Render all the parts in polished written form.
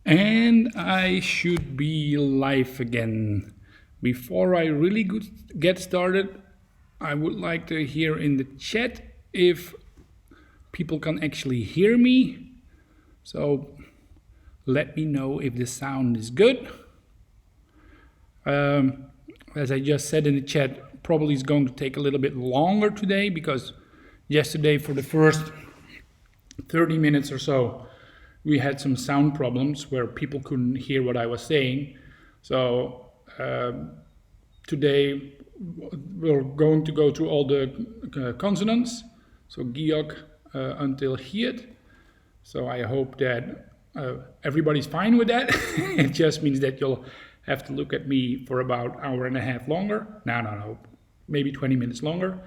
And I should be live again. Before I really get started, I would like to hear in the chat if people can actually hear me. So let me know if the sound is good. As I just said in the chat, probably it's going to take a little bit longer today because yesterday for the first 30 minutes or so, we had some sound problems where people couldn't hear what I was saying. So today we're going to go through all the consonants, so giok until hiet. So I hope that everybody's fine with that. It just means that you'll have to look at me for about an hour and a half longer. No, maybe 20 minutes longer.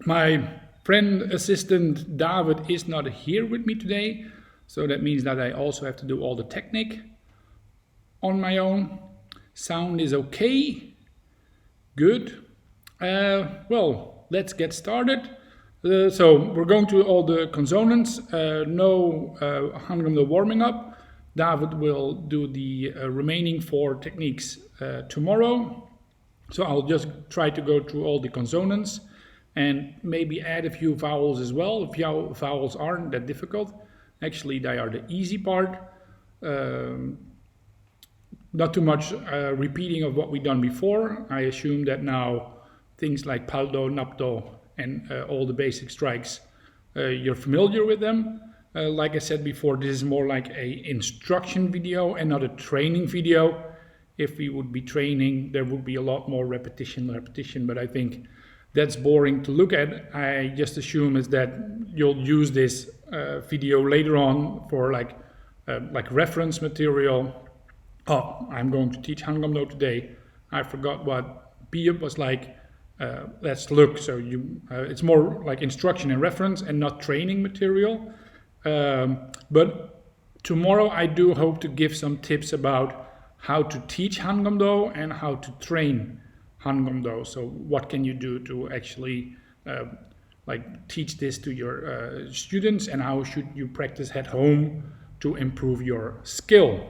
My friend assistant David is not here with me today, so that means that I also have to do all the technique on my own. Sound is okay, good. Well, let's get started. So we're going to all the consonants, no Hankumdo warming up. David will do the remaining 4 techniques tomorrow. So I'll just try to go through all the consonants and maybe add a few vowels as well. Vowels aren't that difficult. Actually, they are the easy part. Not too much repeating of what we've done before. I assume that now things like paldo, napdo, and all the basic strikes, you're familiar with them. Like I said before, this is more like an instruction video and not a training video. If we would be training, there would be a lot more repetition, but I think that's boring to look at. I just assume is that you'll use this video later on for like reference material. Oh, I'm going to teach Hankumdo today. I forgot what Piep was like. Let's look. So it's more like instruction and reference and not training material. But tomorrow I do hope to give some tips about how to teach Hankumdo and how to train Hankumdo. So what can you do to actually teach this to your students, and how should you practice at home to improve your skill?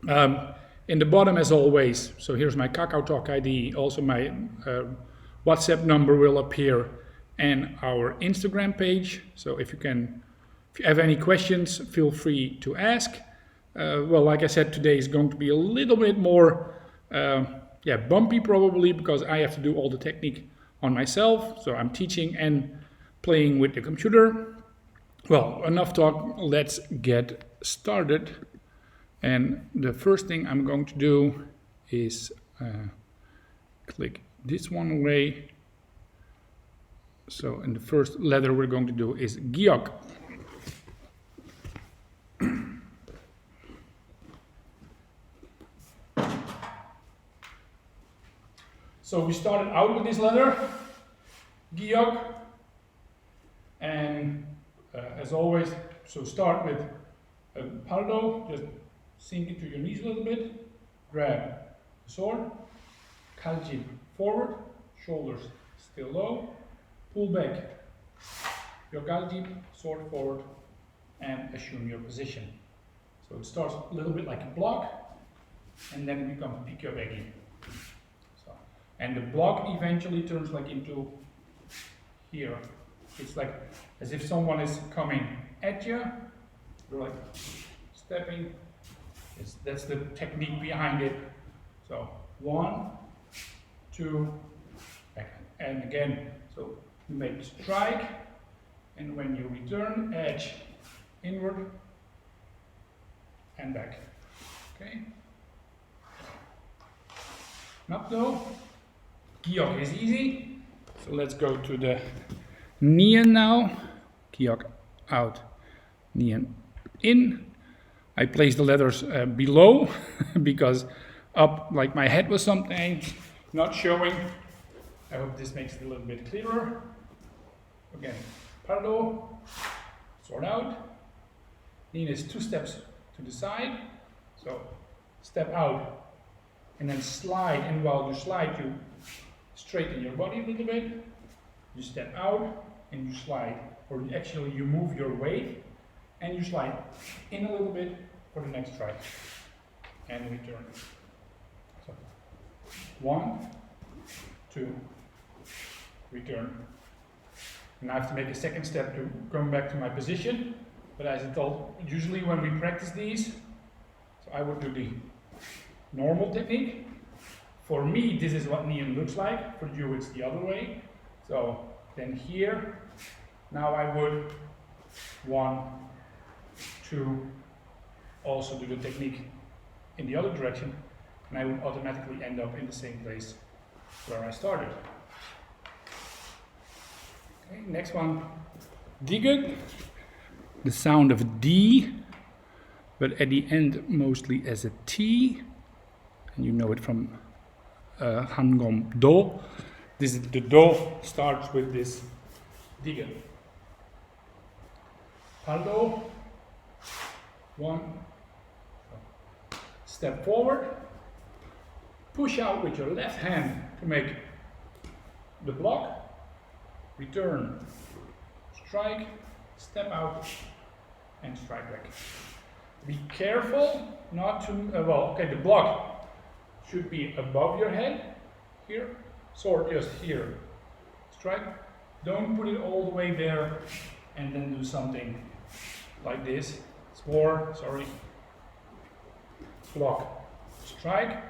In the bottom, as always, so here's my Kakao Talk ID, also my WhatsApp number will appear, and our Instagram page. So if you have any questions, feel free to ask. Well, like I said, today is going to be a little bit more bumpy probably, because I have to do all the technique on myself. So I'm teaching and playing with the computer. Well, enough talk, let's get started. And the first thing I'm going to do is click this one away. So, and the first letter we're going to do is giok. So we started out with this letter, giok, and as always, so start with paldo, just sink it to your knees a little bit, grab the sword, kaljib forward, shoulders still low, pull back your kaljib, sword forward, and assume your position. So it starts a little bit like a block, and then it becomes pikyo-begi. And the block eventually turns like into here. It's like as if someone is coming at you. You're like stepping. That's the technique behind it. So 1, 2, and again. So you make the strike, and when you return, edge inward and back. Okay. Napdo. Giok is easy, so let's go to the nien now. Giok out, nien in. I place the letters below because up, like my head was something not showing. I hope this makes it a little bit clearer. Again, paldo, sword out. Nien is 2 steps to the side, so step out and then slide, and while you slide, you straighten your body a little bit. You step out and you slide, or actually you move your weight and you slide in a little bit for the next strike, and return. So 1, 2, return. And I have to make a second step to come back to my position, but as I told, usually when we practice these, so I would do the normal technique. For me, this is what Neon looks like. For you, it's the other way. So then here, now I would 1, 2, also do the technique in the other direction, and I would automatically end up in the same place where I started. Okay, next one, digger, the sound of a D, but at the end mostly as a T, and you know it from Hankumdo. This is the do starts with this digger. Paldo, 1, step forward, push out with your left hand to make the block, return, strike, step out, and strike back. Be careful not to, the block should be above your head, here, sword just here, strike, don't put it all the way there and then do something like this, block, strike,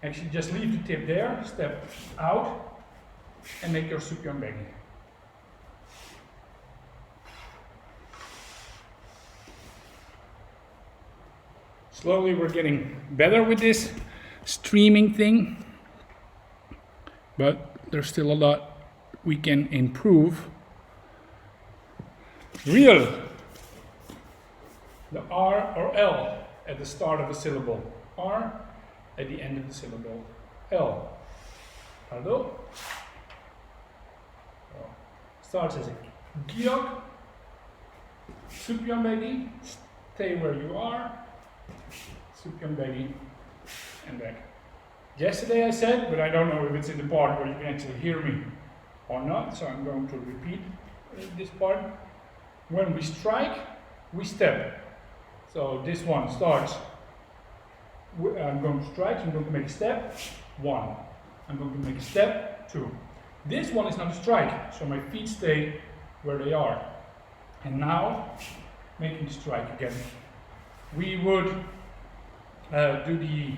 actually just leave the tip there, step out, and make your supyeon begi. Slowly we're getting better with this streaming thing, but there's still a lot we can improve. Real, the R or L at the start of a syllable, R at the end of the syllable, L. Pardon? Starts as a gyok, supyeon begi, stay where you are, supyeon begi, and back. Yesterday I said, but I don't know if it's in the part where you can actually hear me or not, so I'm going to repeat this part. When we strike, we step. So this one starts, I'm going to strike, so I'm going to make a step, 1. I'm going to make a step, 2. This one is not a strike, so my feet stay where they are. And now, making the strike again. We would do the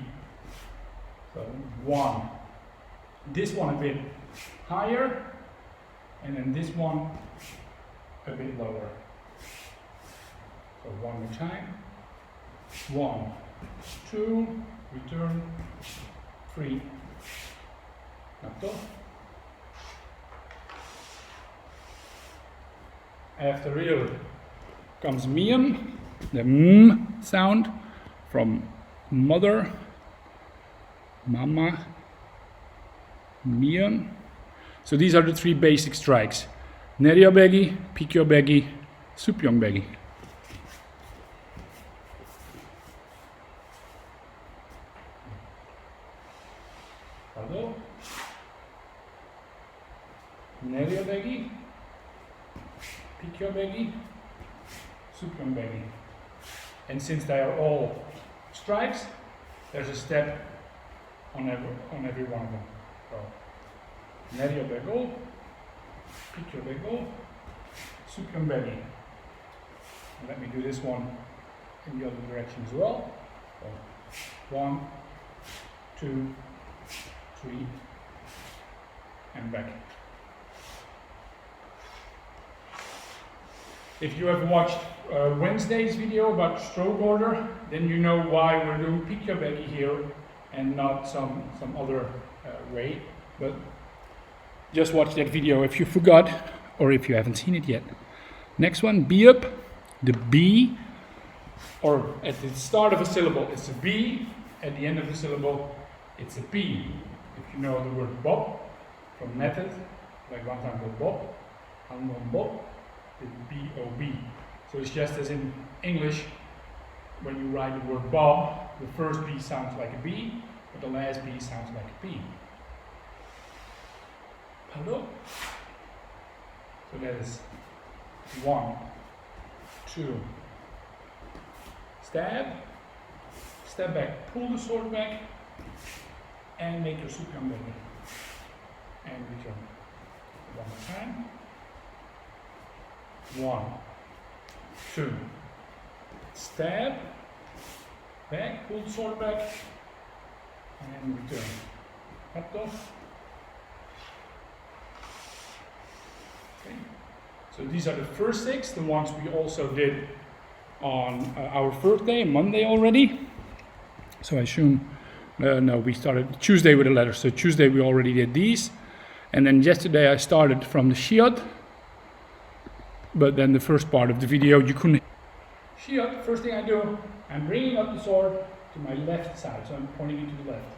1. This one a bit higher, and then this one a bit lower. So one more time. 1, 2, return, 3, nato. After real comes mian, the m sound from mother, mama, mian. So these are the 3 basic strikes. Nerio begi, pikyo begi, supyeon begi. Hello. Nerio begi, pikyo begi, supyeon begi. And since they are all strikes, there's a step on every one of them. So, nerio bego, pikyo bego, supyeon begi. And let me do this one in the other direction as well. So, 1, 2, 3, and back. If you have watched Wednesday's video about stroke order, then you know why we're doing pikyo begi here and not some other way. But just watch that video if you forgot or if you haven't seen it yet. Next one, B up. The B, or at the start of a syllable, it's a B. At the end of the syllable, it's a P. If you know the word bob from method, like one time called bob, Hankumdo bob, it's B-O-B. So it's just as in English, when you write the word bob, the first B sounds like a B, but the last B sounds like a P. Hello? So that is 1, 2, stab, step back, pull the sword back, and make your supine belly. And return. One more time. 1, 2. Stab, back, pull the sword back, and return. Up off. Okay. So these are the first 6, the ones we also did on our first day, Monday already. So I assume, no, we started Tuesday with the letters. So Tuesday we already did these. And then yesterday I started from the shiot. But then the first part of the video you couldn't. Shiot, first thing I do, I'm bringing up the sword to my left side. So I'm pointing it to the left.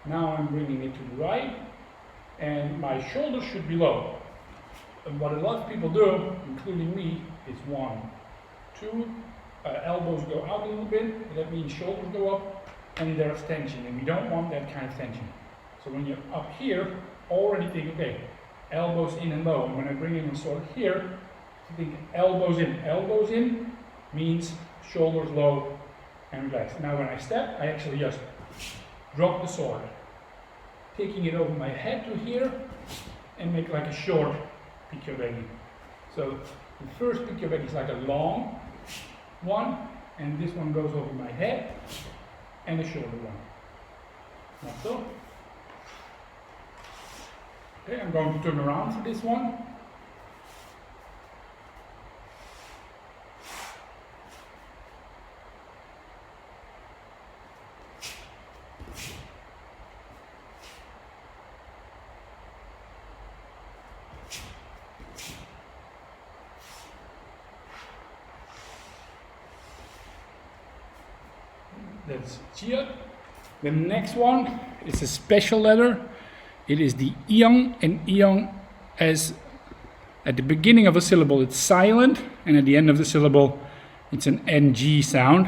Now I'm bringing it to the right. And my shoulders should be low. And what a lot of people do, including me, is 1, 2, elbows go out a little bit, that means shoulders go up, and there's tension, and we don't want that kind of tension. So when you're up here, already think, okay, elbows in and low, and when I bring in the sword here, think elbows in means shoulders low and relaxed. Now when I step, I actually just drop the sword, taking it over my head to here, and make like a short picchioveghi. So the first picchioveghi is like a long one, and this one goes over my head, and a shorter one. Like so. Okay, I'm going to turn around for this one. That's Chia. The next one is a special letter. It is the iang, and iang, as at the beginning of a syllable it's silent, and at the end of the syllable it's an ng sound.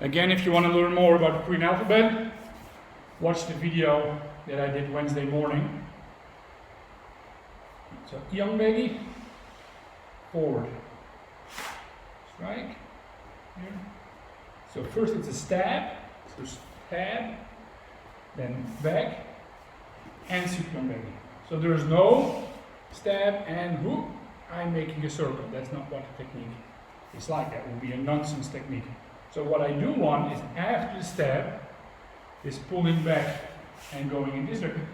Again, if you want to learn more about the Korean alphabet, watch the video that I did Wednesday morning. So iang baby, forward, strike, here. So first it's a stab, so stab, then back, and supine belly. So there's no stab and whoop, I'm making a circle. That's not what the technique is like. That would be a nonsense technique. So what I do want is after the stab, is pulling back and going in this direction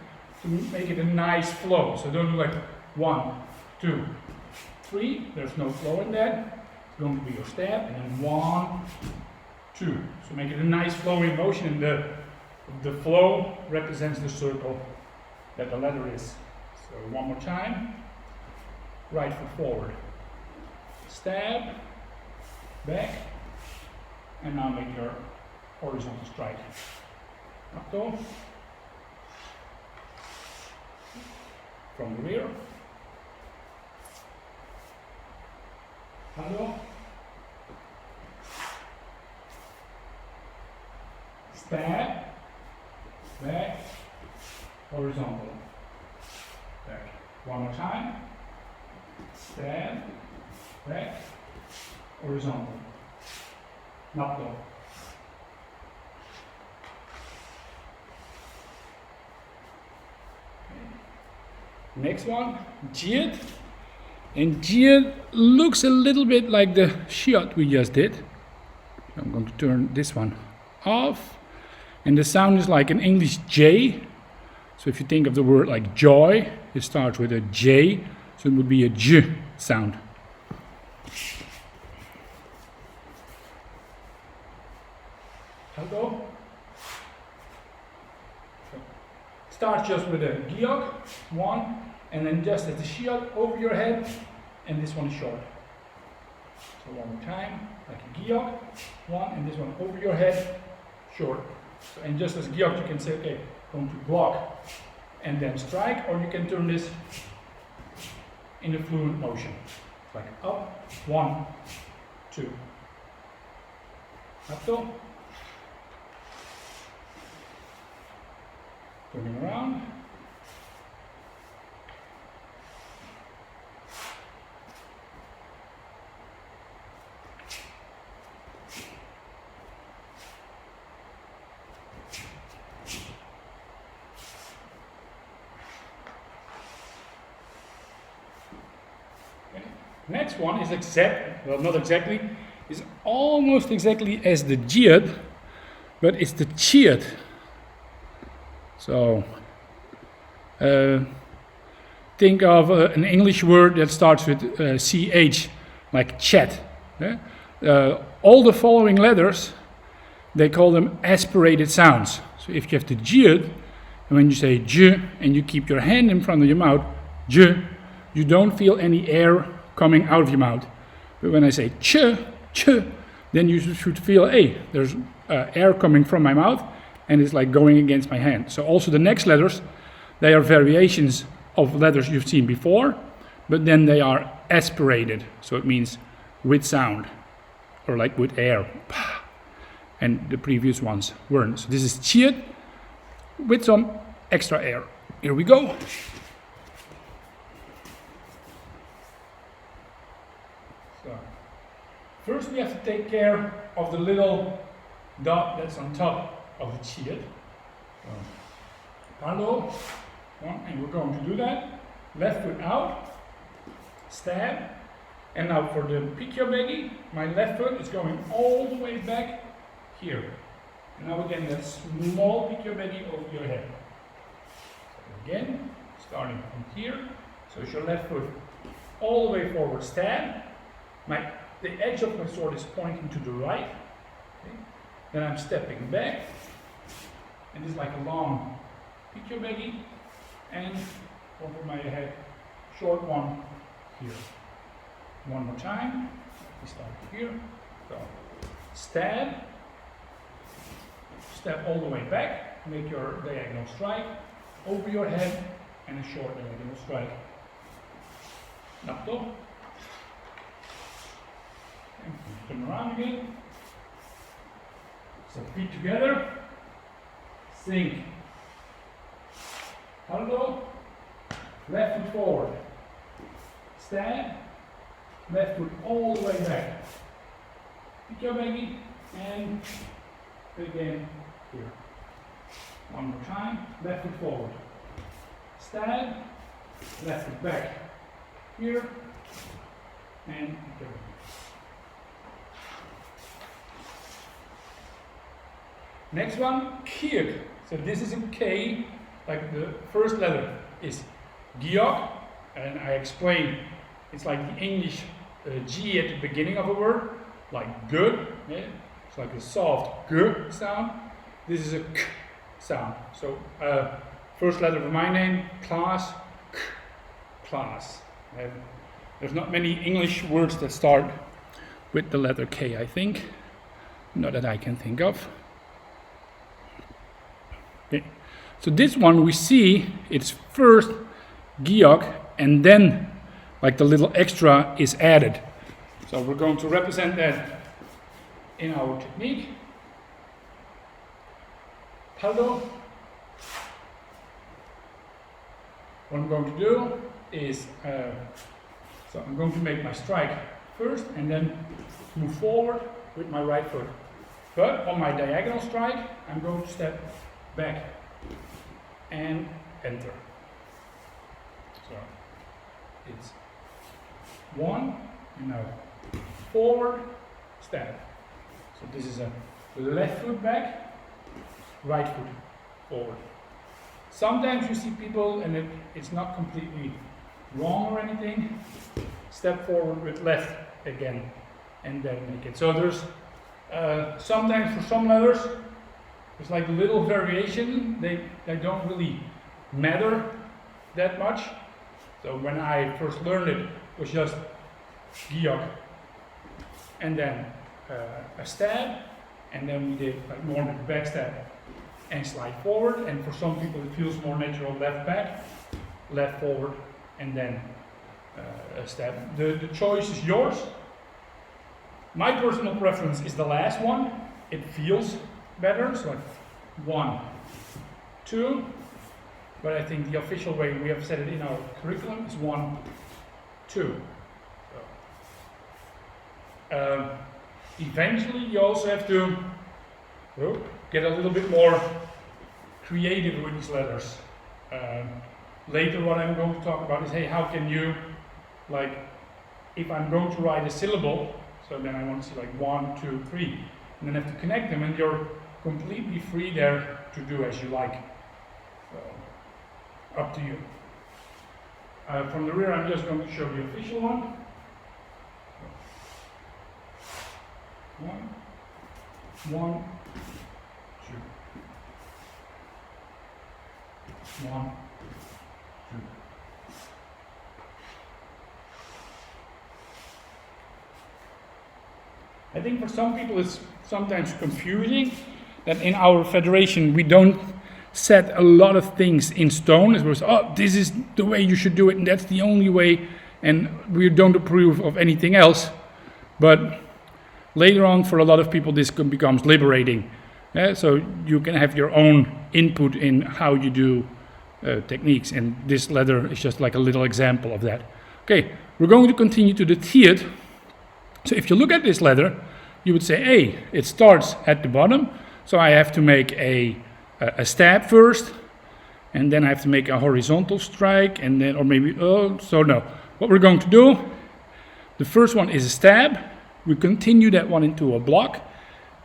to make it a nice flow. So don't do like 1, 2, 3. There's no flow in that. It's going to be your stab, and then 1, 2. So make it a nice flowing motion, and the flow represents the circle that the letter is. So one more time. Right foot forward. Stab, back, and now make your horizontal strike. Up from the rear. Hello. Stab, back, horizontal, back. One more time. Stab, back, horizontal. Napto. Next one, Jiet. And Jiet looks a little bit like the shiot we just did. I'm going to turn this one off. And the sound is like an English J. So if you think of the word like joy, it starts with a J. So it would be a J sound. Hello. Start just with a giok, 1, and then just as the shiot over your head, and this one is short. So one more time, like a giok, 1, and this one over your head, short. So, and just as giok, you can say, okay, going to block and then strike, or you can turn this in a fluent motion, like up, 1, 2, up, two. Turning around. Next one is not exactly, is almost exactly as the jiet, but it's the chiet. So think of an English word that starts with ch, like chat. All the following letters, they call them aspirated sounds. So if you have the jiet, and when you say j and you keep your hand in front of your mouth, j, you don't feel any air coming out of your mouth. But when I say ch, then you should feel, hey, there's air coming from my mouth and it's like going against my hand. So also the next letters, they are variations of letters you've seen before, but then they are aspirated. So it means with sound, or like with air. And the previous ones weren't. So this is chiet with some extra air. Here we go. So, first we have to take care of the little dot that's on top of the chiet. Hello. And we're going to do that. Left foot out. Stab. And now for the picchiobeghi, my left foot is going all the way back here. And now again that small picchiobeghi over your head. So again, starting from here. So it's your left foot all the way forward, stab. The edge of my sword is pointing to the right. Okay. Then I'm stepping back. And this is like a long picchiobeghi. And over my head, short one here. One more time. We start here. So stab. Step all the way back. Make your diagonal strike over your head and a short diagonal strike. Napto. And turn around again. So feet together. Sink. Hello. Left foot forward. Stand. Left foot all the way back. Picchiobeghi and again here. One more time. Left foot forward. Stand. Left foot back. Here. And picchiobeghi. Next one, kiek. So this is a K, like the first letter is giok, and I explained it's like the English G at the beginning of a word, like good. Yeah? It's like a soft G sound. This is a K sound. So first letter of my name, Klaas, K, Klaas. There's not many English words that start with the letter K, I think. Not that I can think of. Okay. So this one we see it's first giok and then like the little extra is added. So we're going to represent that in our technique. Paldo. What I'm going to do is, so I'm going to make my strike first and then move forward with my right foot. But on my diagonal strike, I'm going to step back and enter. So it's one, and now forward, stab. So this is a left foot back, right foot forward. Sometimes you see people, and it's not completely wrong or anything, step forward with left again, and then make it. So there's sometimes for some letters, there's like a little variation. They don't really matter that much. So when I first learned it, was just giok and then a stab, and then we did like more back stab and slide forward, and for some people it feels more natural left back, left forward, and then a stab. The choice is yours. My personal preference is the last one. It feels better, so like 1, 2, but I think the official way we have set it in our curriculum is 1, 2. So, eventually you also have to get a little bit more creative with these letters. Later what I'm going to talk about is, hey, how can you like if I'm going to write a syllable, so then I want to see like 1, 2, 3, and then have to connect them, and you're completely free there to do as you like. So, up to you. From the rear, I'm just going to show the official one. 1, 1, 2, 1, 2. I think for some people it's sometimes confusing that in our federation we don't set a lot of things in stone. It was, oh, this is the way you should do it and that's the only way, and we don't approve of anything else. But later on, for a lot of people, this becomes liberating. So you can have your own input in how you do techniques, and this letter is just like a little example of that. Okay, we're going to continue to the tiet. So if you look at this letter, you would say, hey, it starts at the bottom, so I have to make a stab first, and then I have to make a horizontal strike, and then, or maybe, so no. What we're going to do, the first one is a stab, we continue that one into a block,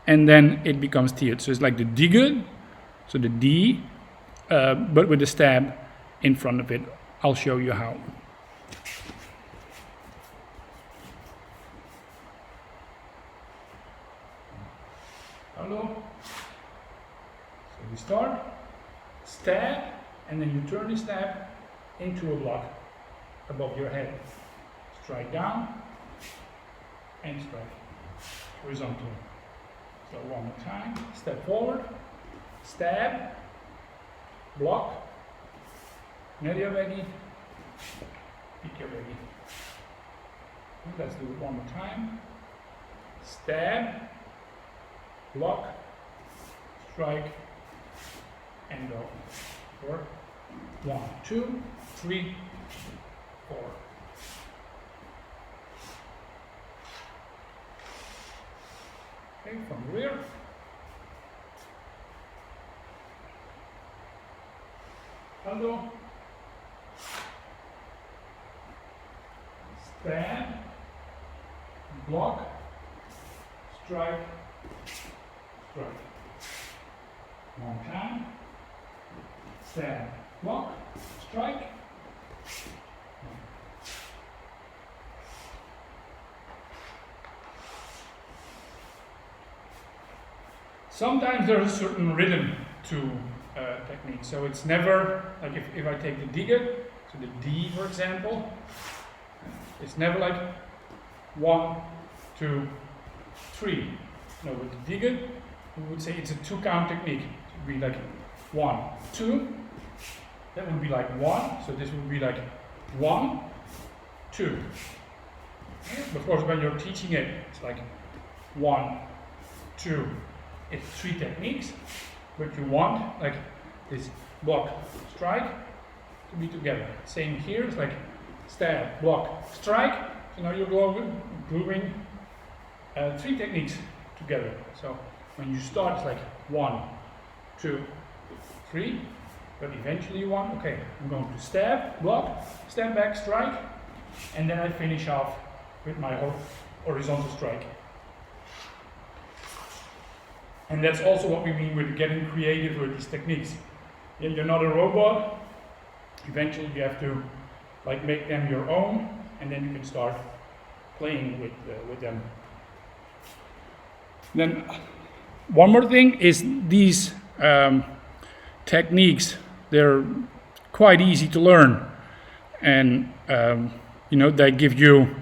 and then it becomes tiet. So it's like the digger, so the D, but with the stab in front of it. I'll show you how. Hello. So we start, stab, and then you turn the stab into a block above your head. Strike down and strike horizontally. So one more time, step forward, stab, block, mediavegi, pikavegi. Let's do it one more time. Stab, block, strike, and go. For 1, 2, 3, 4. Okay, from the rear. Hello. Stab, block, strike, strike. One time. Stab, block, strike. Sometimes there's a certain rhythm to technique, so it's never like if I take the digger, so the D for example, it's never like 1, 2, 3. No, with the digger, we would say it's a 2-count technique. It would be like 1, 2. That would be like 1. So this would be like 1, 2. Of course, when you're teaching it, it's like 1, 2. It's 3 techniques, but you want like this block, strike to be together. Same here. It's like stab, block, strike. So now you're grouping 3 techniques together. So when you start, it's like 1, 2, 3, but eventually you want, okay, I'm going to stab, block, step back, strike, and then I finish off with my horizontal strike. And that's also what we mean with getting creative with these techniques. You're not a robot. Eventually you have to like make them your own, and then you can start playing with them. Then one more thing is these techniques, they're quite easy to learn, and they give you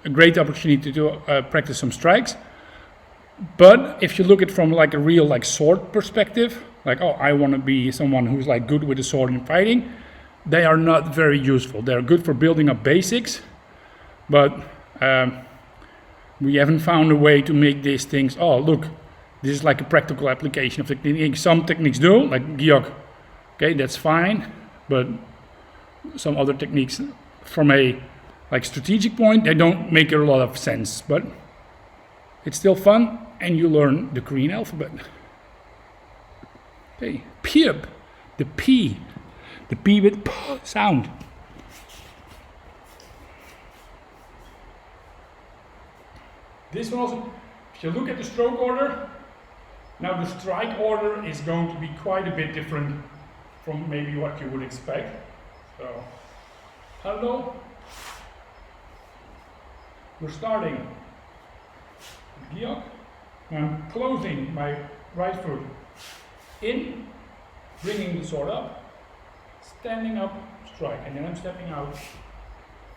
a great opportunity to practice some strikes. But if you look at it from like a real like sword perspective, like, oh, I want to be someone who's like good with a sword in fighting, they are not very useful. They're good for building up basics, but we haven't found a way to make these things, oh, look, this is like a practical application of technique. Some techniques do, like Gyok, okay, that's fine, but some other techniques from a like strategic point, they don't make a lot of sense, but it's still fun, and you learn the Korean alphabet. Okay, Piep, the P with P sound. This one also, if you look at the stroke order, now the strike order is going to be quite a bit different from maybe what you would expect. So, hello. We're starting with Giok. I'm closing my right foot in, bringing the sword up, standing up, strike, and then I'm stepping out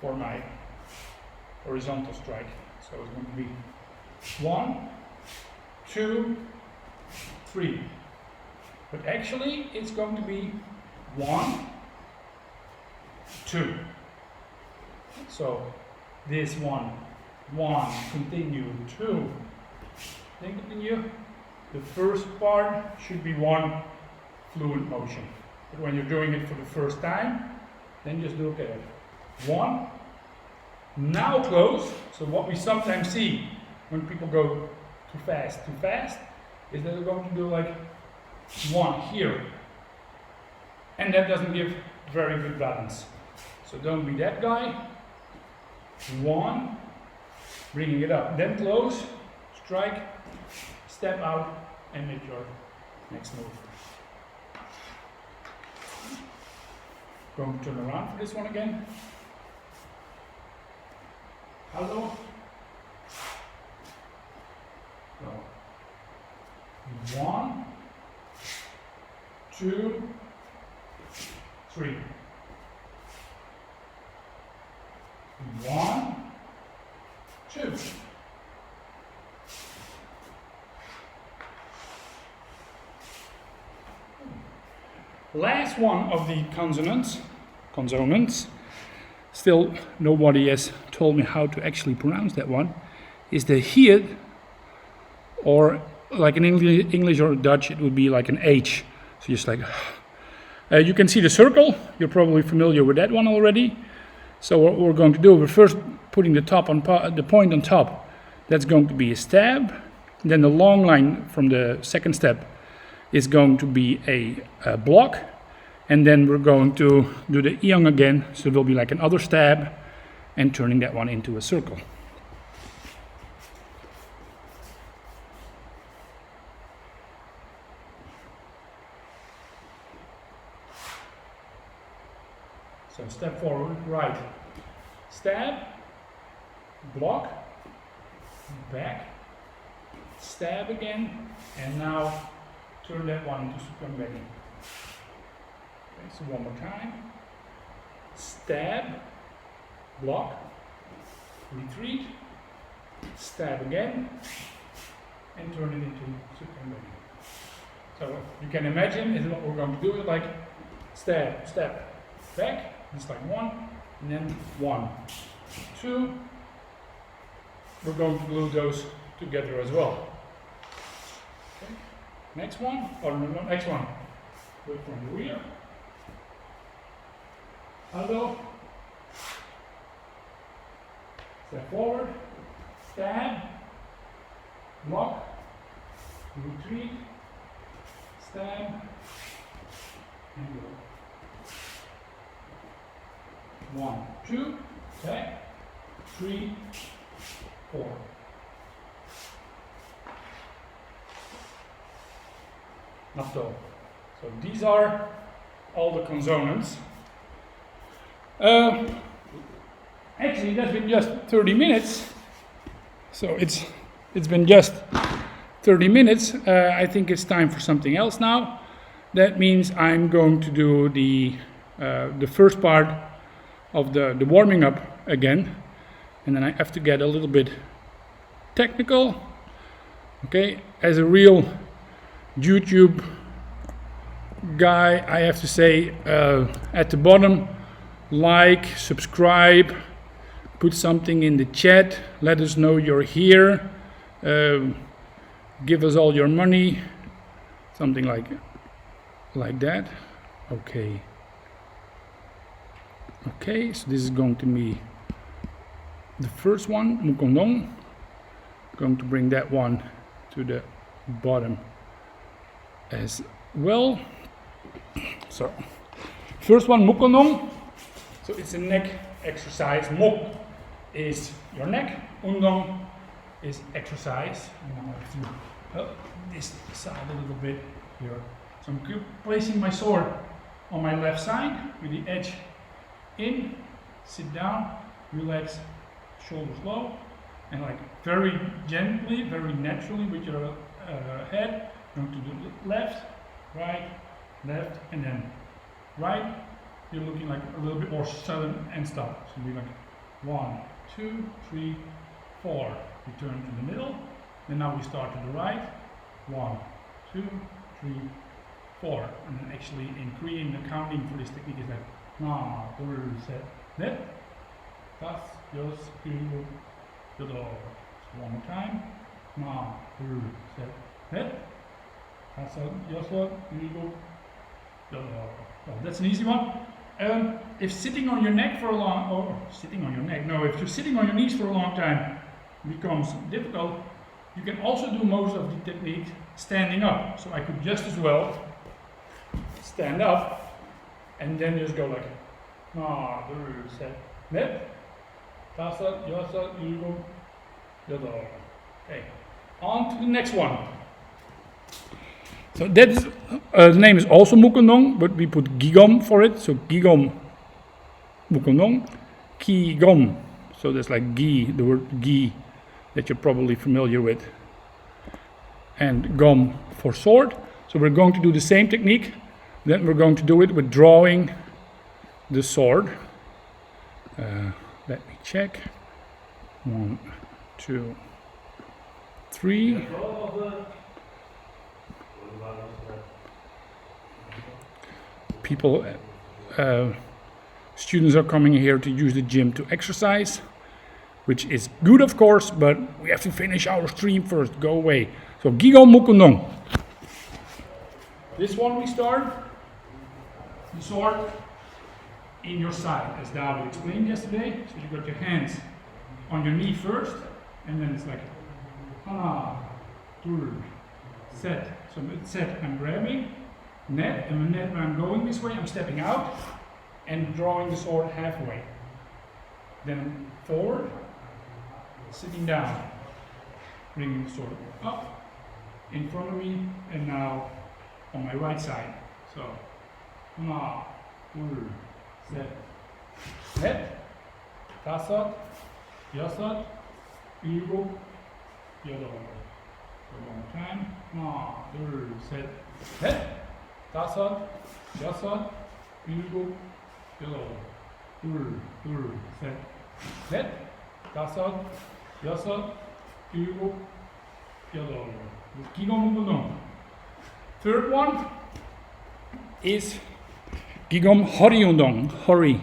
for my horizontal strike. So it's going to be 1, 2, 3. But actually it's going to be 1, 2. So this 1, continue, 2, then continue. The first part should be one fluent motion. But when you're doing it for the first time, then just look at it. 1, now close. So what we sometimes see when people go too fast, is that they're going to do like 1 here. And that doesn't give very good balance. So don't be that guy. 1, bringing it up, then close, strike, step out, and make your next move. Going to turn around for this one again. Hello. So 1, 2, 3. 1, 2. Last one of the consonants. Still nobody has told me how to actually pronounce that one. Is the hier, or like in English or Dutch it would be like an H. So just like you can see the circle. You're probably familiar with that one already. So what we're going to do, we're first putting the point on top. That's going to be a stab. Then the long line from the second step is going to be a block. And then we're going to do the iang again. So there'll be like another stab and turning that one into a circle. So step forward, right, stab, block, back, stab again, and now turn that one into circumventing. Okay, so one more time, stab, block, retreat, stab again, and turn it into circumventing. So you can imagine is what we're going to do, like stab, step, back. It's like 1, and then 1, 2. We're going to glue those together as well. Okay. Next one, or no, next one. Do it from the rear. Hello. Step forward. Stab. Block. Retreat. Stab. And go. 1, 2, back, 3, 4. Napto. So these are all the consonants. Actually, that's been just 30 minutes. So it's been just 30 minutes. I think it's time for something else now. That means I'm going to do the first part of the warming up again, and then I have to get a little bit technical. Okay, as a real YouTube guy, I have to say at the bottom, like, subscribe, put something in the chat, let us know you're here, give us all your money, something like that. Okay, so this is going to be the first one, Mukondong. Going to bring that one to the bottom as well. So, first one, Mukondong. So it's a neck exercise. Muk is your neck, Undong is exercise. And I have to help this side a little bit here. So I'm placing my sword on my left side with the edge in, sit down, relax, shoulders low, and like very gently, very naturally with your head, going to do left, right, left, and then right. You're looking like a little bit more sudden and stop. So be like 1, 2, 3, 4. Return to the middle. And now we start to the right. 1, 2, 3, 4. And then actually in creating the counting for this technique is like na, set, net, tas, jos, ugo, yodo. So one more time. Na, set, net, tas, jos, ugo, yodo. Well, that's an easy one. If sitting on your neck for a long, or sitting on your neck, no, if you're sitting on your knees for a long time becomes difficult, you can also do most of the technique standing up. So I could just as well stand up and then just go like, na, set, net, tasa, yosa, ugo, yodo. Okay, on to the next one. So that is, the name is also Mukundong, but we put Gigom for it. So Gigom, Mukundong, Ki-gom. So that's like Gi, the word Gi that you're probably familiar with. And Gom for sword. So we're going to do the same technique. Then we're going to do it with drawing the sword. Let me check. 1, 2, 3. People, students are coming here to use the gym to exercise, which is good of course, but we have to finish our stream first. Go away. So Gigo Mukundong. This one we start. The sword in your side, as David explained yesterday. So you got your hands on your knee first, and then it's like set. So it's set. I'm grabbing. Net, and when I'm going this way, I'm stepping out and drawing the sword halfway. Then forward, sitting down, bringing the sword up in front of me, and now on my right side. So, set, net, tasat, yasat, ugo, yodo. So one more time, set, net. Tasat, yasat, ugo, yodo. Set, net, tasat, yasat, ugo, yodo. Gigom Mukundong. Third one is Gigom Horiundong. Hori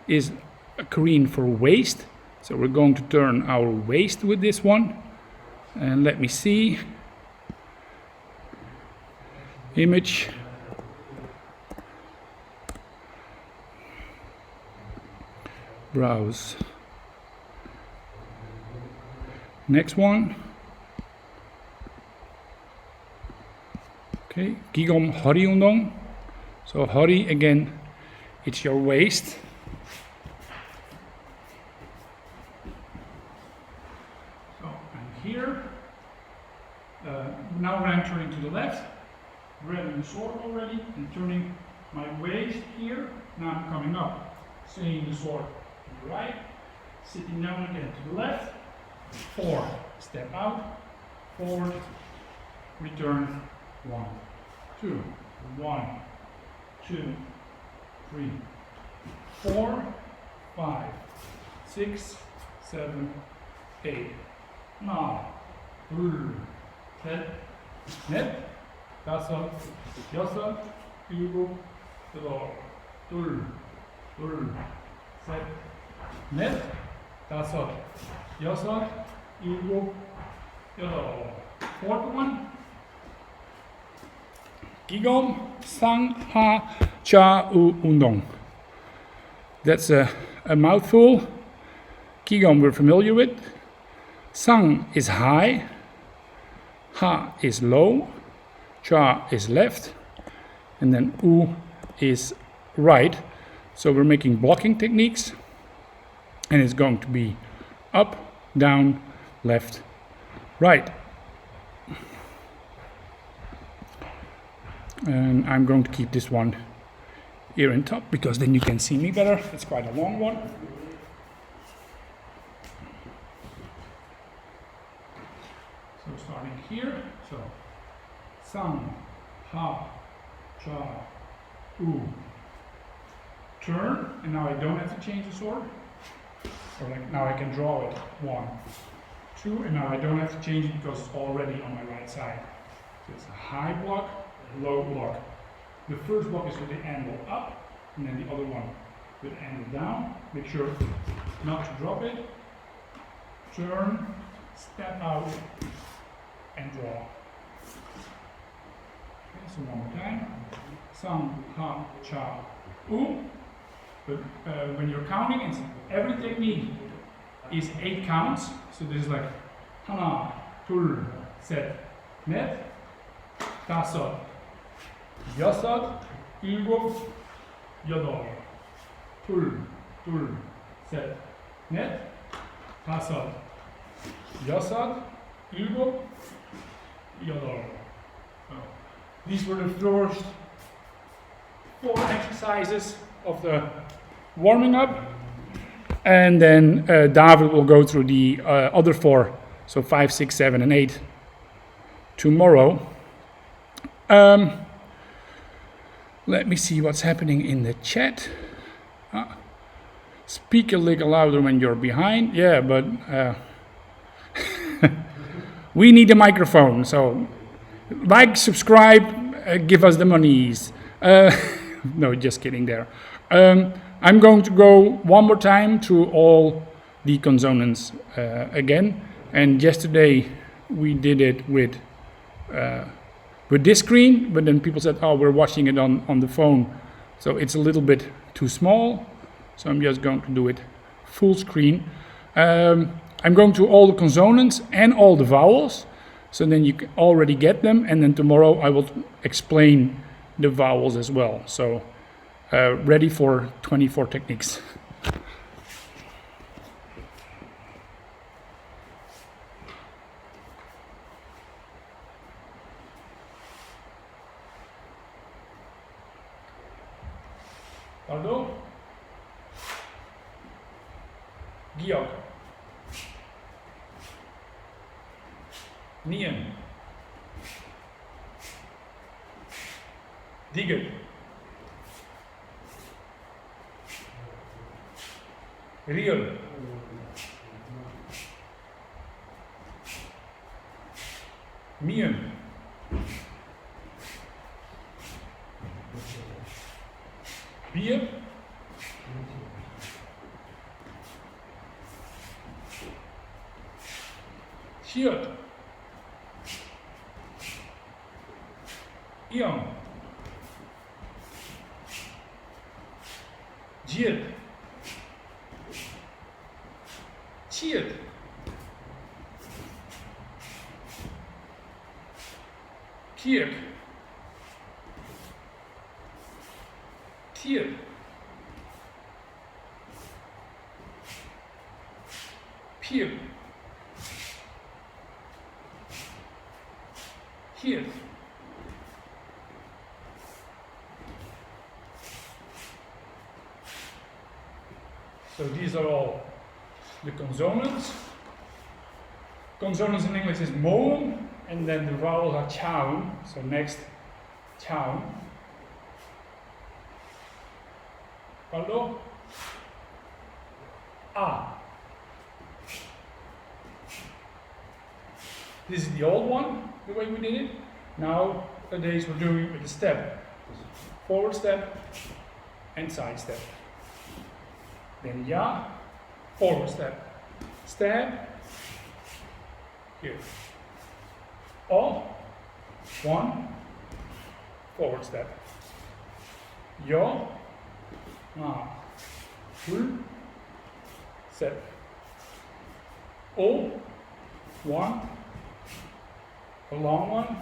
is a Korean for waist. So we're going to turn our waist with this one. And let me see. Image. Browse. Next one. Okay, Gigom Horiundong. So Hori again, it's your waist. So I'm here. Now when I'm turning to the left, grabbing the sword already and turning my waist here. Now I'm coming up, swinging the sword to the right, sitting down again to the left. 4, step out, forward, return. 1, 2, 1, 2, 3, 4, 5, 6, 7, 8. Now, set, net, 다섯, 여섯, 일곱, 여덟, 둘, 셋, 넷, 다섯, 여섯, 일곱, 여덟. Fourth one. Gigom Sang Ha Cha U Undong. That's a mouthful. Gigom we're familiar with. Sang is high. Ha is low. Cha is left. And then U is right. So we're making blocking techniques. And it's going to be up, down, left, Right. And I'm going to keep this one here in top because then you can see me better. It's quite a long one. So starting here, so sang, ha, cha, u. Turn, and now I don't have to change the sword. So like now I can draw it. 1, 2, and now I don't have to change it because it's already on my right side. So it's a high block, low block. The first block is with the angle up, and then the other one with the angle down. Make sure not to drop it. Turn, step out, and draw. Okay, so one more time. Sang, ha, cha, u. But when you're counting, it's every technique is 8 counts. So this is like hana, tul, set, net, tasot, yasat, ilgop, yodol, tul, set, net, tasot, yasat, ilgop, yodol. So these were the first 4 exercises of the warming up, and then David will go through the other 4, so 5, 6, 7, and 8 tomorrow. Let me see what's happening in the chat. Speak a little louder when you're behind. Yeah, but we need a microphone, so like, subscribe, give us the monies. No, just kidding there. I'm going to go one more time through all the consonants again. And yesterday we did it with this screen, but then people said, oh, we're watching it on the phone. So it's a little bit too small. So I'm just going to do it full screen. I'm going to all the consonants and all the vowels. So then you can already get them. And then tomorrow I will explain the vowels as well. So ready for 24 techniques. Pardon? Giok. Nien. Digger. Real. Mien. Bier. Shirt. Ion. Jiet. Cheered. Kirk. Tier. Pier. Here. So these are all the consonants. Consonants in English is moon, and then the vowels are chown. So next, chown. Hallo. A. This is the old one, the way we did it. Nowadays we're doing it with a step. Forward step and side step. Then ja, forward step. Stab, here. O, 1, forward step. Jo, na, full, step. O, 1, a long one.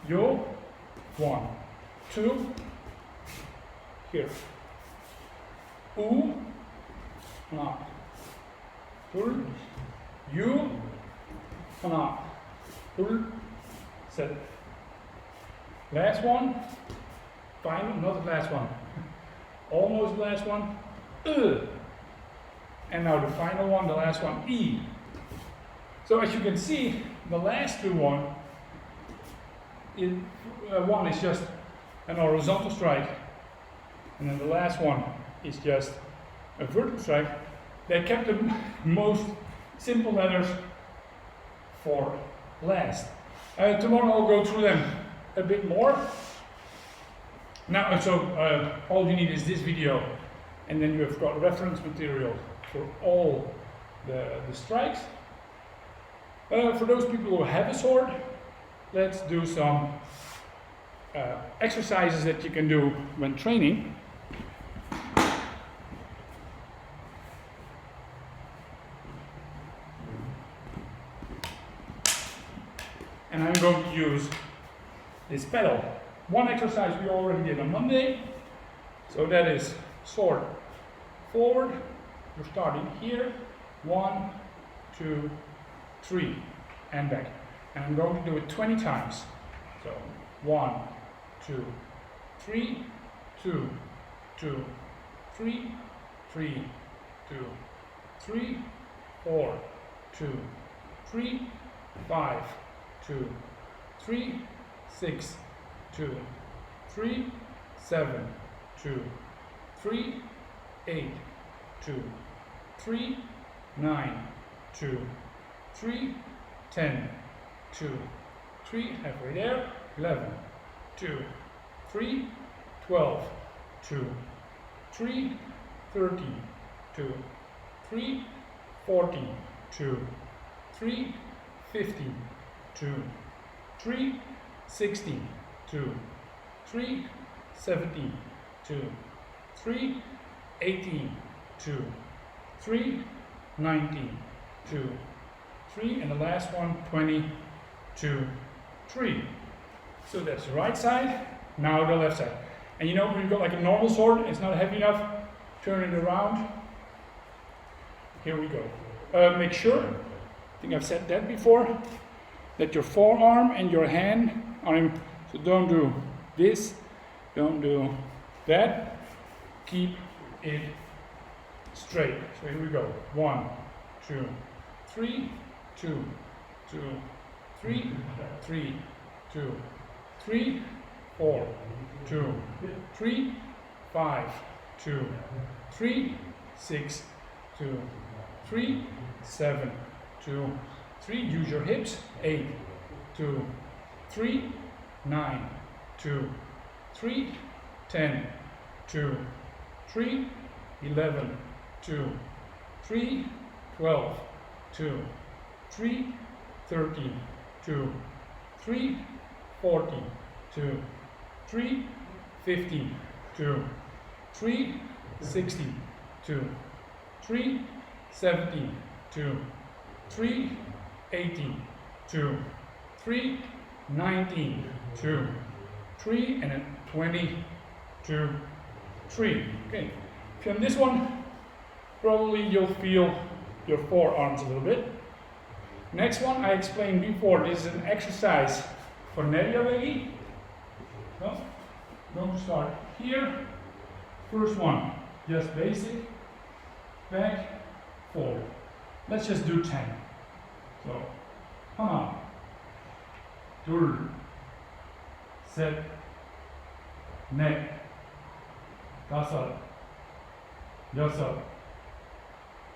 Jo, 1, 2, here. U, na, full, U, hana, tul, set. Last one, final, not the last one, almost the last one, and now the final one, the last one, e. So as you can see, the last two one is just an horizontal strike, and then the last one is just a vertical strike. They kept the most simple letters for last. Tomorrow I'll go through them a bit more. Now, all you need is this video, and then you have got reference material for all the strikes. For those people who have a sword, let's do some exercises that you can do when training. And I'm going to use this pedal. One exercise we already did on Monday. So that is sword forward. You're starting here. 1, 2, 3, and back. And I'm going to do it 20 times. So 1, 2, 3, 2, 2, 3, 3, 2, 3, 4, 2, 3, 5, 2, 3, 6, 2, 3, 7, 2, 3, 8, 2, 3, 9, 2, 3, 10, 2, 3, halfway there, 11, 2, 3, 12, 2, 3, 13, 2, 3, 14, 2, 3, 15, 2, 3, 16, 2, 3, 17, 2, 3, 18, 2, 3, 19, 2, 3, and the last one, 20, 2, 3. So that's the right side, now the left side. And you know, when you've got like a normal sword, it's not heavy enough, turn it around. Here we go. Make sure, I think I've said that before, that your forearm and your hand are in, so don't do this, don't do that, keep it straight. So here we go. 1, 2, 3, 2, 2, 3, 3, 2, 3, 4, 2, 3, 5, 2, 3, 6, 2, 3, 7, 2, 3, use your hips, 8, 2, 3, 9, 2, 3, 10, 2, 3, 11, 2, 3, 12, 2, 3, 13, 2, 3, 14, 2, 3, 15, 2, 3, 16, 2, 3, 17, 2, 3, 18, 2, 3, 19, 2, 3, and then 20, 2, 3. Okay, if you're on this one, probably you'll feel your forearms a little bit. Next one, I explained before, this is an exercise for availabe. So, I'm going to start here. First one, just basic, back, forward. Let's just do 10. So, hana, tul, set, net, tasat, yasat,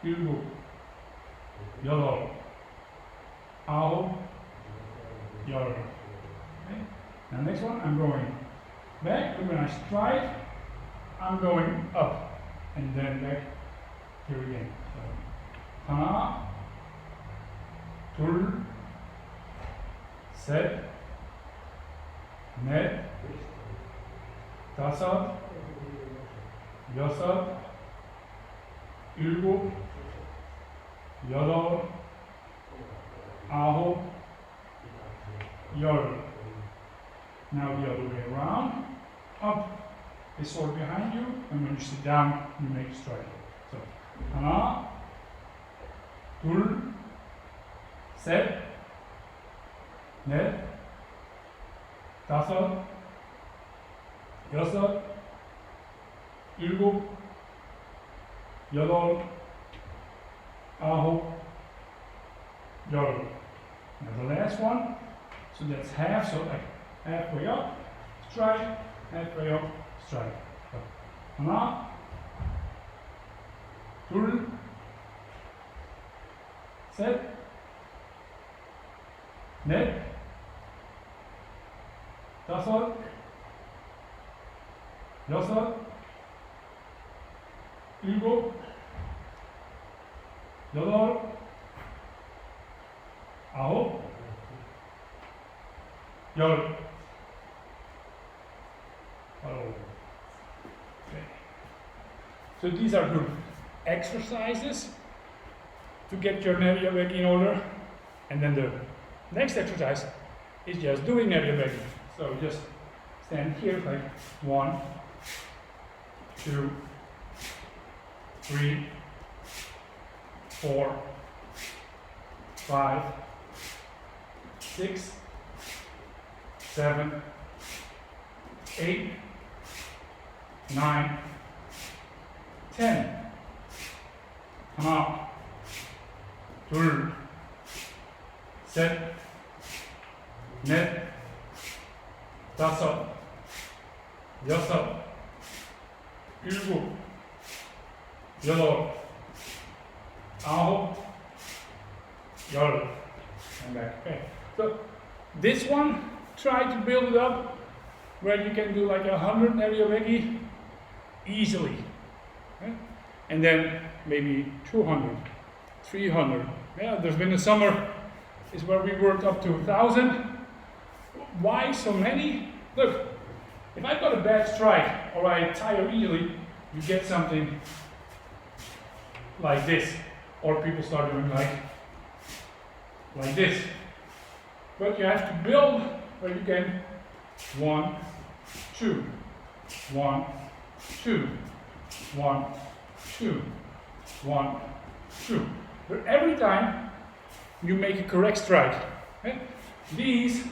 ilgu, yalor, aho, yar. Okay. Now next one, I'm going back, and when I strike, I'm going up, and then back here again. So, hana, tul, set, net, tasat, yasat, ilgu, yalor, aho, yar. Now the other way around, up is sword behind you, and when you sit down, you make a strike. So, hana, tul, set, 넷, 다섯, 여섯, 일곱, 여덟, 아홉, 열. Now the last one, so that's half, so like halfway up, strike, halfway up, strike. So, 하나, 둘, 셋, 넷, 다섯, 여섯, 일곱, 여덟, 아홉, 열. Okay. So these are good exercises to get your nervia back in order, and then the next exercise is just doing nervia back. So just stand here like 1, 2, 3, 4, 5, 6, 7, 8, 9, 10. 하나, 둘, 셋, 넷, 다섯, 여섯, 일곱, 여덟, 아홉, 열. And back. Okay. So this one, try to build it up where you can do like 100 aerobicki easily. Okay? And then maybe 200, 300. Yeah, there's been a summer is where we worked up to 1,000. Why so many? Look, if I've got a bad strike or I tire easily, you get something like this. Or people start doing like this. But you have to build where you can 1, 2, 1, 2, 1, 2, 1, 2. But every time you make a correct strike. Okay? These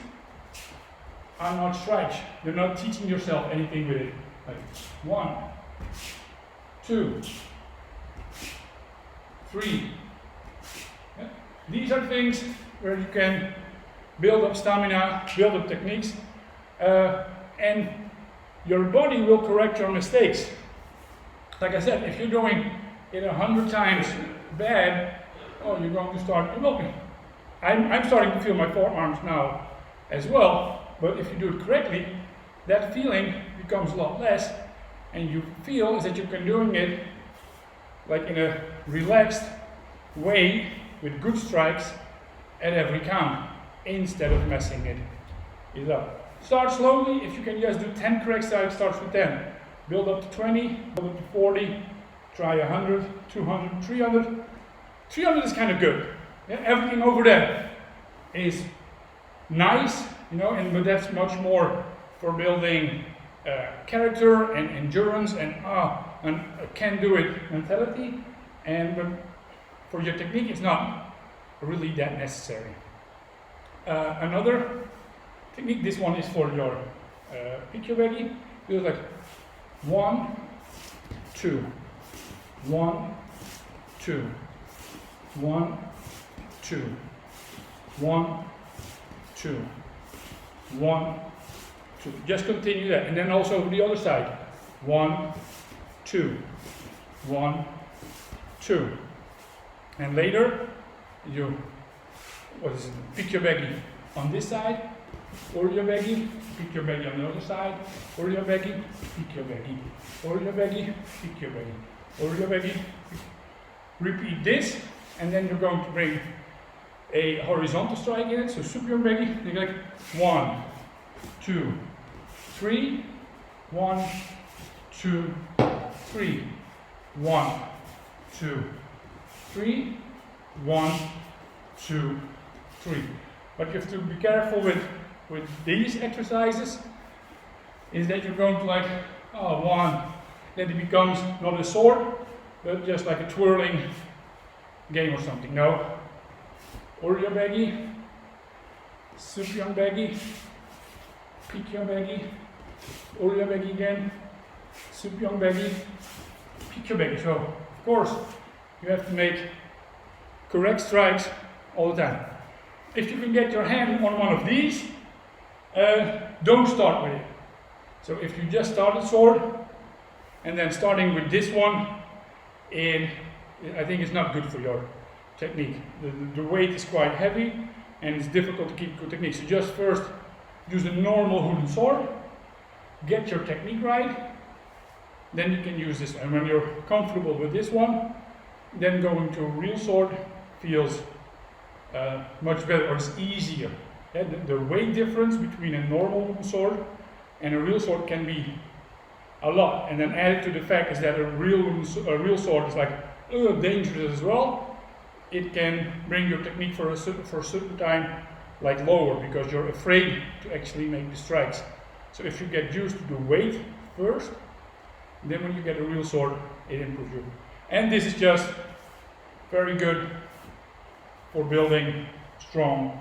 are not strikes. You're not teaching yourself anything with it. Like 1, 2, 3. Okay? These are things where you can build up stamina, build up techniques, and your body will correct your mistakes. Like I said, if you're doing it 100 times bad, oh, you're going to start developing. I'm starting to feel my forearms now as well, but if you do it correctly, that feeling becomes a lot less, and you feel is that you can doing it like in a relaxed way with good strikes at every count, instead of messing it up. Start slowly. If you can just do 10 correct strikes, start with 10. Build up to 20, build up to 40, try 100, 200, 300. 300 is kind of good. Yeah, everything over that is nice, you know, but that's much more for building character and endurance and can do it mentality. And for your technique, it's not really that necessary. Another technique, this one is for your pickyovegi. Do like 1, 2, 1, 2, 1, 2, 1, 2, 1, 2. Just continue that, and then also the other side. 1, 2, 1, 2. And later you pickyovegi on this side, oryovegi, pickyovegi on the other side, oryovegi, pickyovegi, oryovegi, pickyovegi, oryovegi. Repeat this, and then you're going to bring a horizontal strike in it. So supyovegi, you like 1, 2, 3, 1, 2, 3, 1, 2, 3, 1, 2, 3. But you have to be careful with these exercises, is that you're going to like, one, then it becomes not a sword, but just like a twirling game or something. No. Oryovegi, Supyang baggy, Pikyang baggy, Ulya baggy again, Supyang baggy, Pikyang baggy. So, of course, you have to make correct strikes all the time. If you can get your hand on one of these, don't start with it. So if you just start a sword, and then starting with this one, I think it's not good for your technique. The weight is quite heavy, and it's difficult to keep good technique. So just first use a normal wooden sword, get your technique right, then you can use this. And when you're comfortable with this one, then going to a real sword feels much better, or it's easier. Yeah, the weight difference between a normal wooden sword and a real sword can be a lot. And then added to the fact is that a real sword is like dangerous as well. It can bring your technique for a certain time like lower, because you're afraid to actually make the strikes. So if you get used to the weight first, then when you get a real sword, it improves you. And this is just very good for building strong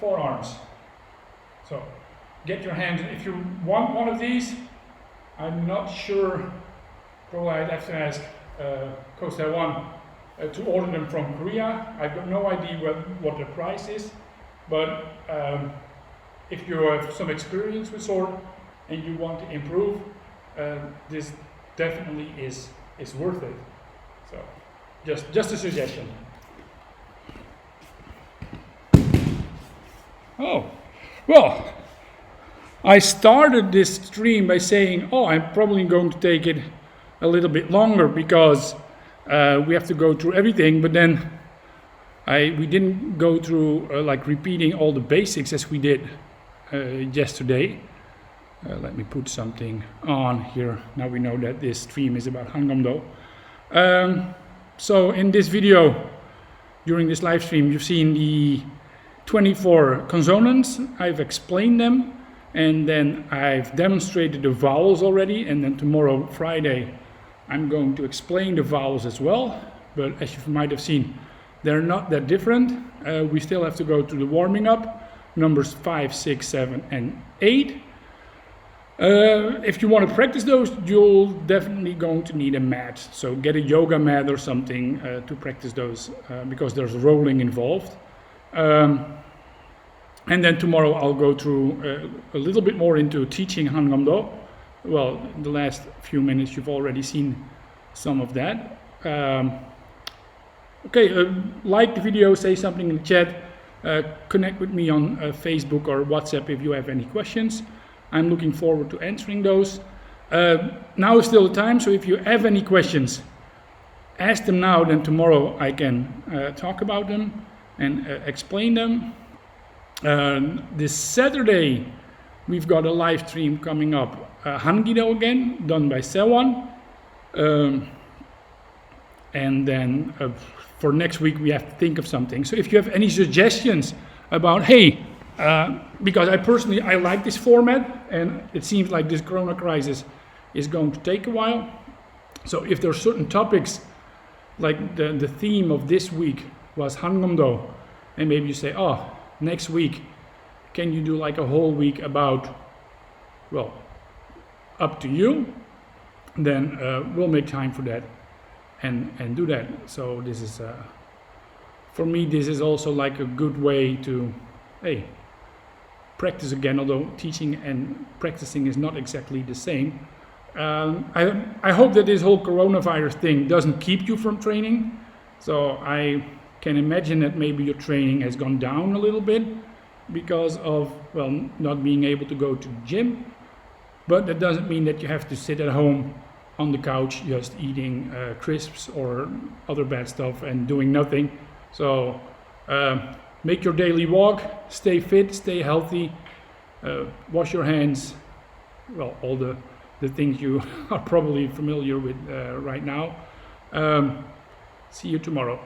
forearms. So get your hands, if you want one of these, I'm not sure, probably I'd have to ask Costa One to order them from Korea. I've got no idea what the price is, but if you have some experience with sword and you want to improve, this definitely is worth it. So just a suggestion. Oh, well, I started this stream by saying, I'm probably going to take it a little bit longer because we have to go through everything, but then we didn't go through like repeating all the basics as we did yesterday. Let me put something on here. Now we know that this stream is about Hankumdo. So in this video, during this live stream, you've seen the 24 consonants. I've explained them, and then I've demonstrated the vowels already, and then tomorrow, Friday, I'm going to explain the vowels as well. But as you might have seen, they're not that different. We still have to go to the warming up, numbers 5, 6, 7, and 8. If you want to practice those, you'll definitely going to need a mat. So get a yoga mat or something to practice those, because there's rolling involved. And then tomorrow I'll go through a little bit more into teaching Hankumdo. Well, in the last few minutes you've already seen some of that. Like the video, say something in the chat, connect with me on Facebook or WhatsApp if you have any questions. I'm looking forward to answering those. Now is still the time, so if you have any questions, ask them now, then tomorrow I can talk about them and explain them. This Saturday we've got a live stream coming up, Hankumdo again, done by Sewan. And then for next week we have to think of something. So if you have any suggestions about, because I like this format, and it seems like this Corona crisis is going to take a while. So if there are certain topics, like the theme of this week was Hankumdo, and maybe you say, next week, can you do like a whole week about, well, up to you, then we'll make time for that and do that. So this is, for me, this is also like a good way to, practice again, although teaching and practicing is not exactly the same. I hope that this whole coronavirus thing doesn't keep you from training. So I can imagine that maybe your training has gone down a little bit because of, well, not being able to go to the gym. But that doesn't mean that you have to sit at home on the couch just eating crisps or other bad stuff and doing nothing. So make your daily walk, stay fit, stay healthy, wash your hands, well, all the things you are probably familiar with right now. See you tomorrow.